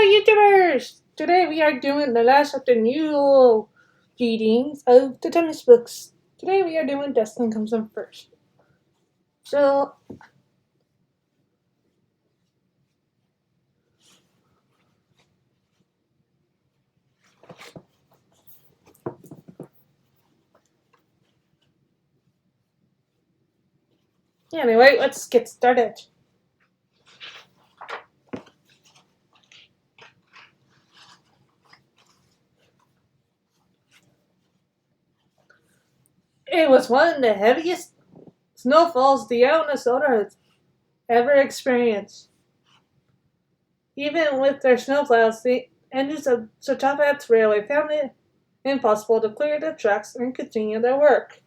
YouTubers! Today we are doing the last of the new readings of the tennis books. Today we are doing Dustin Comes in First. So, anyway, let's get started. It was one of the heaviest snowfalls the Minnesota has ever experienced. Even with their snowplows, the engines of Chautapath's railway found it impossible to clear the tracks and continue their work.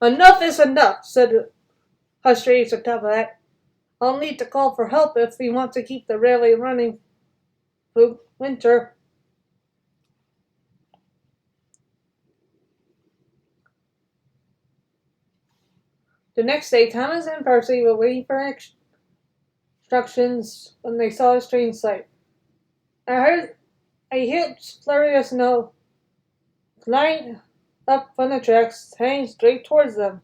Enough is enough, said Hushray Chautapath. I'll need to call for help if we want to keep the railway running through winter. The next day, Thomas and Percy were waiting for instructions when they saw a strange sight. I heard a huge flurry of snow flying up from the tracks, heading straight towards them.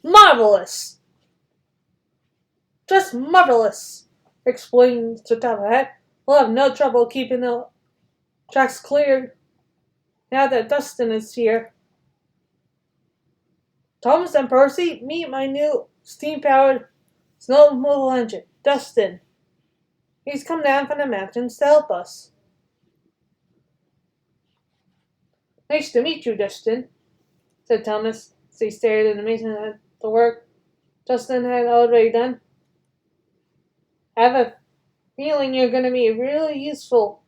Marvelous! Just marvelous! Explained Sir Top We'll have no trouble keeping the tracks clear now that Dustin is here. Thomas and Percy, meet my new steam-powered snow removal engine, Dustin. He's come down from the mountains to help us. Nice to meet you, Dustin, said Thomas as he stared in amazement at the work Dustin had already done. I have a feeling you're going to be really useful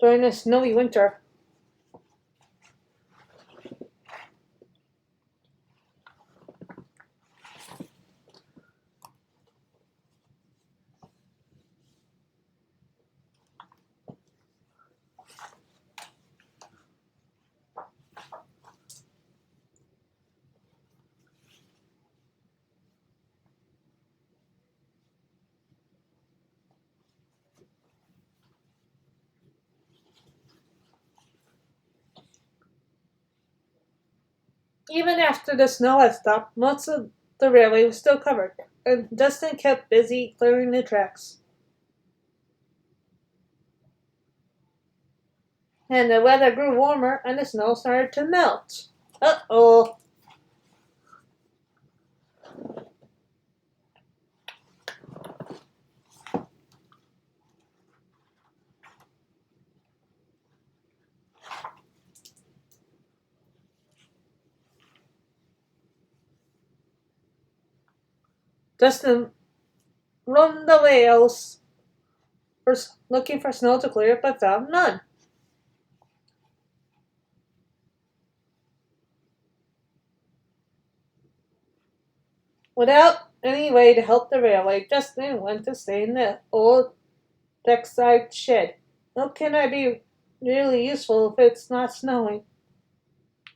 during this snowy winter. Even after the snow had stopped, most of the railway was still covered, and Dustin kept busy clearing the tracks. And the weather grew warmer, and the snow started to melt. Uh-oh! Dustin roamed the rails, looking for snow to clear, but found none. Without any way to help the railway, Dustin went to stay in the old deckside shed. How can I be really useful if it's not snowing?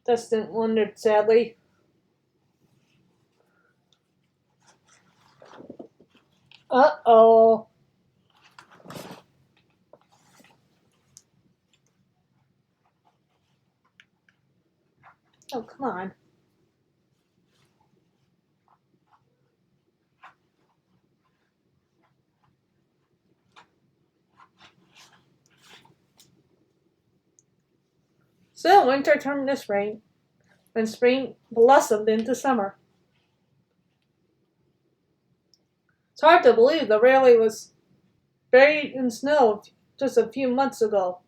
Dustin wondered sadly. Uh-oh. Oh, come on. So winter turned to spring, and spring blossomed into summer. It's hard to believe the railway was buried in snow just a few months ago,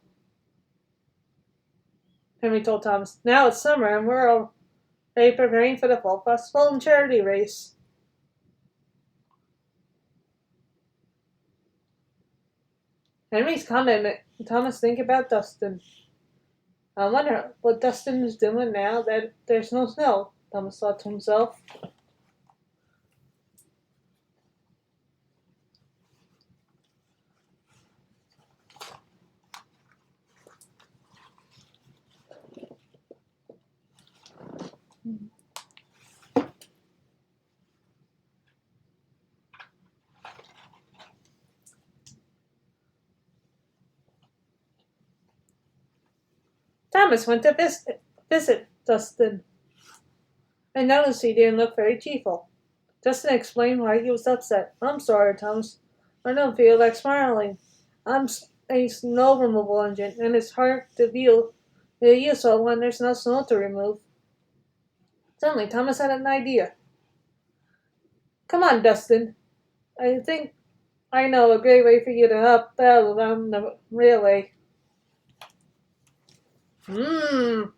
Henry told Thomas. Now it's summer and we're already preparing for the fall festival and charity race. Henry's comment made Thomas think about Dustin. I wonder what Dustin is doing now that there's no snow, Thomas thought to himself. Thomas went to visit Dustin and noticed he didn't look very cheerful. Dustin explained why he was upset. I'm sorry, Thomas. I don't feel like smiling. I'm a snow removal engine, and it's hard to feel useful when there's no snow to remove. Suddenly, Thomas had an idea. Come on, Dustin. I think I know a great way for you to help out on the railway. Mmm.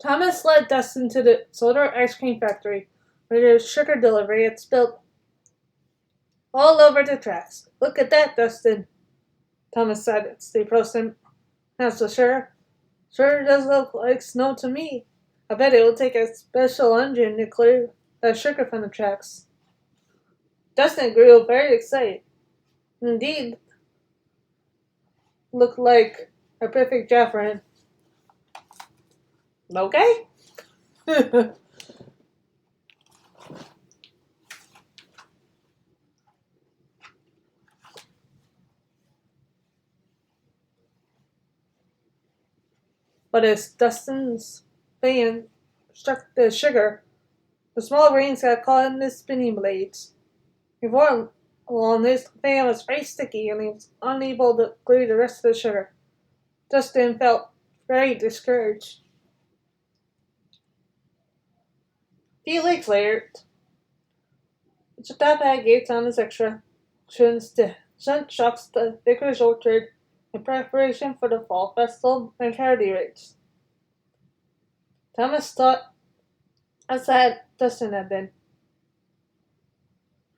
Thomas led Dustin to the soda ice cream factory, where the sugar delivery had spilled all over the tracks. Look at that, Dustin, Thomas said as they approached him. That's for sure. Sure does look like snow to me. I bet it will take a special engine to clear the sugar from the tracks. Dustin grew very excited. Indeed, looked like a perfect job for him. Okay? But as Dustin's fan struck the sugar, the small grains got caught in the spinning blades. Before long, his fan was very sticky and he was unable to clear the rest of the sugar. Dustin felt very discouraged. A few weeks later, Stop at gave Thomas extra to sent Chuck's the Vicar's Orchard in preparation for the fall festival and charity race. Thomas thought how sad Dustin had been.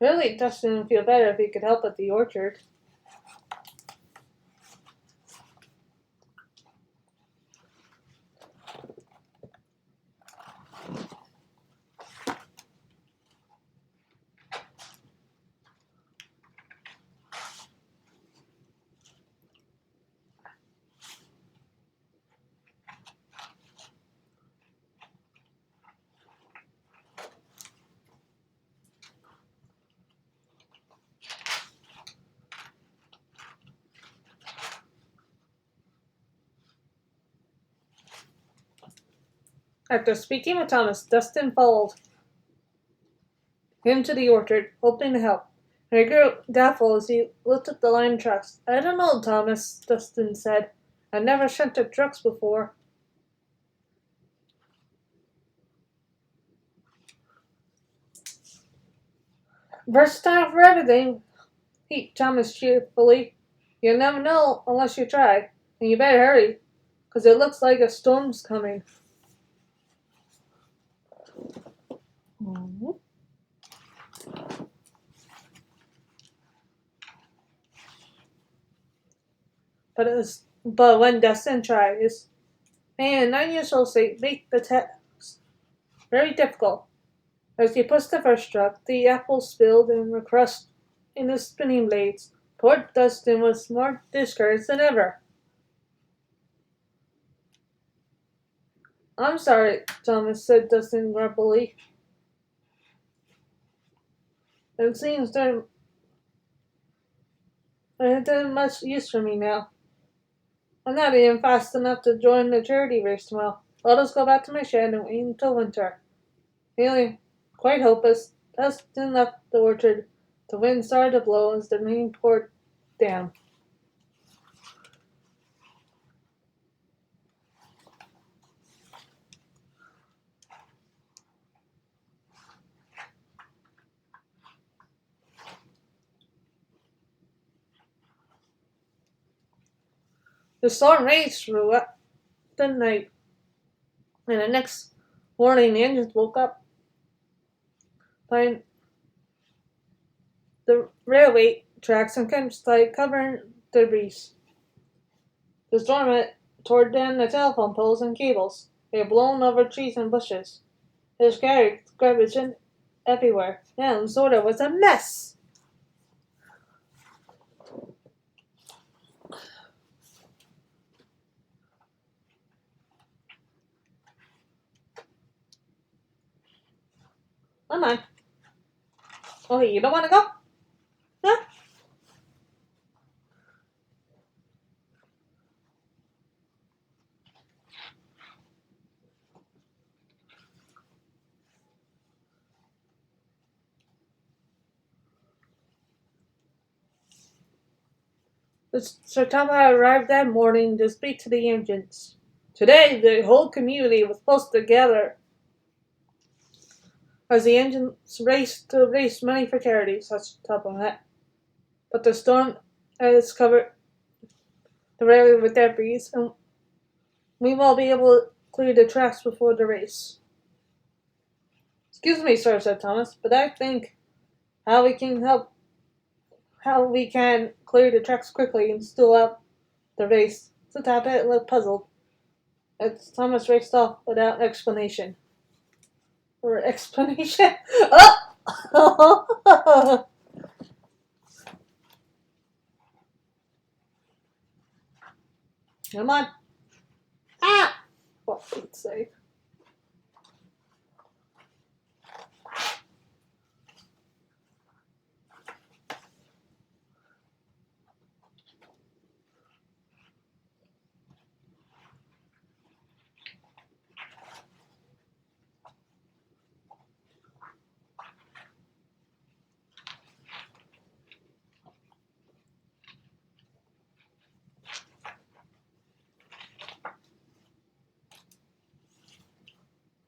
Really, Dustin would feel better if he could help at the orchard. After speaking with Thomas, Dustin followed him to the orchard, hoping to help. And he grew doubtful as he looked at the line trucks. I don't know, Thomas, Dustin said. I've never shunted trucks before. Versatile for everything, Thomas cheerfully. You'll never know unless you try. And you better hurry, 'cause it looks like a storm's coming. Mm-hmm. But when Dustin tried, his man 9 years old say make the test very difficult. As he pushed the first truck, the apples spilled and were crushed in the spinning blades. Poor Dustin was more discouraged than ever. I'm sorry, Thomas, said Dustin grumpily. It seems there isn't much use for me now. I'm not even fast enough to join the charity race tomorrow. Let us go back to my shed and wait until winter. Feeling quite hopeless, Dustin left the orchard. The wind started to blow as the rain poured down. The storm raged throughout the night, and the next morning the engines woke up, find the railway tracks and campsite covered debris. The storm had torn down the telephone poles and cables. They had blown over trees and bushes. They scattered garbage everywhere. Now Zora was a mess. Come on. Okay, you don't want to go? Huh? Sir Tama arrived that morning to speak to the engines. Today, the whole community was supposed to gather as the engines raced to raise money for charity, such Tama. But the storm has covered the railway with debris, and we won't be able to clear the tracks before the race. Excuse me, sir, said Thomas, but I think how we can clear the tracks quickly and still out the race. So Tama looked puzzled as Thomas raced off without explanation. Or explanation? Oh! Come on. Ah! For Pete's sake.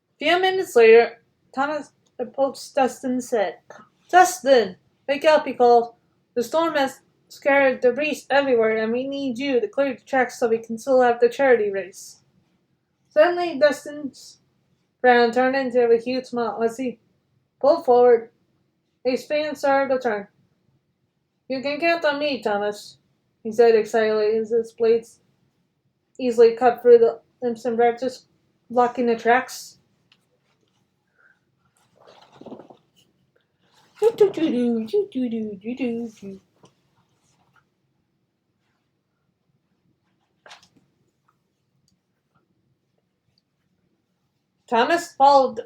A few minutes later, Thomas approached Dustin and said, Dustin, wake up, he called. The storm has scattered debris everywhere, and we need you to clear the tracks so we can still have the charity race. Suddenly, Dustin's frown turned into a huge smile as he pulled forward. His fan started to turn. You can count on me, Thomas, he said excitedly as his blades easily cut through the limbs and branches, blocking the tracks. Thomas followed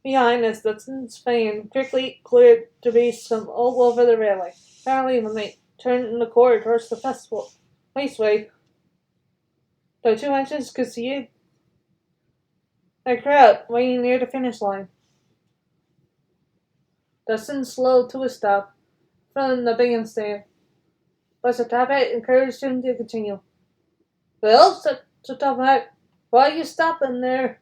behind as Dustin's fan quickly cleared debris from all over the railway. Finally, when they turned in the corridor towards the festival raceway, the two engines could see a crowd waiting near the finish line. Dustin slowed to a stop from the bandstand, but Satapa encouraged him to continue. Well, said Satapa, why are you stopping there?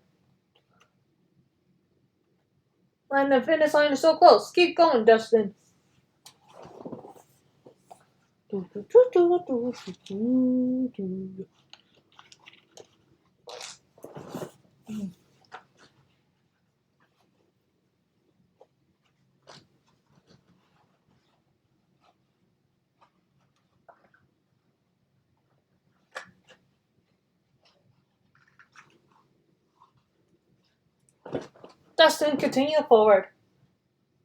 And the finish line is so close. Keep going, Dustin. Dustin continued forward.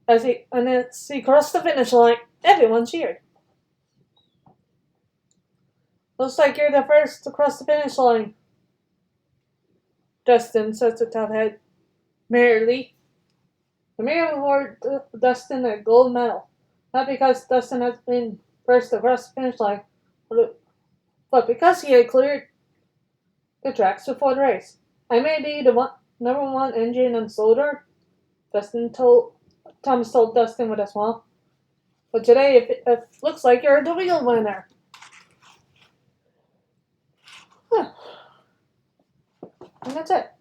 As he crossed the finish line, everyone cheered. Looks like you're the first to cross the finish line, Dustin said to Tophead merrily. I'm here to award Dustin a gold medal. Not because Dustin has been first across the finish line, but because he had cleared the tracks before the race. I may be the number one engine and soldier, Thomas told Dustin with a smile. But today it looks like you're the real winner. Huh. And that's it.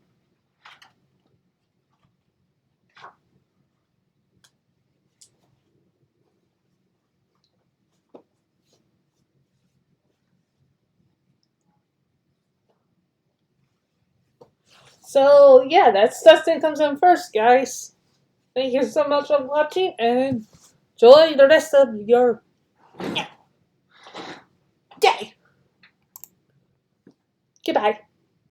So yeah, that's Dustin comes in first, guys. Thank you so much for watching and enjoy the rest of your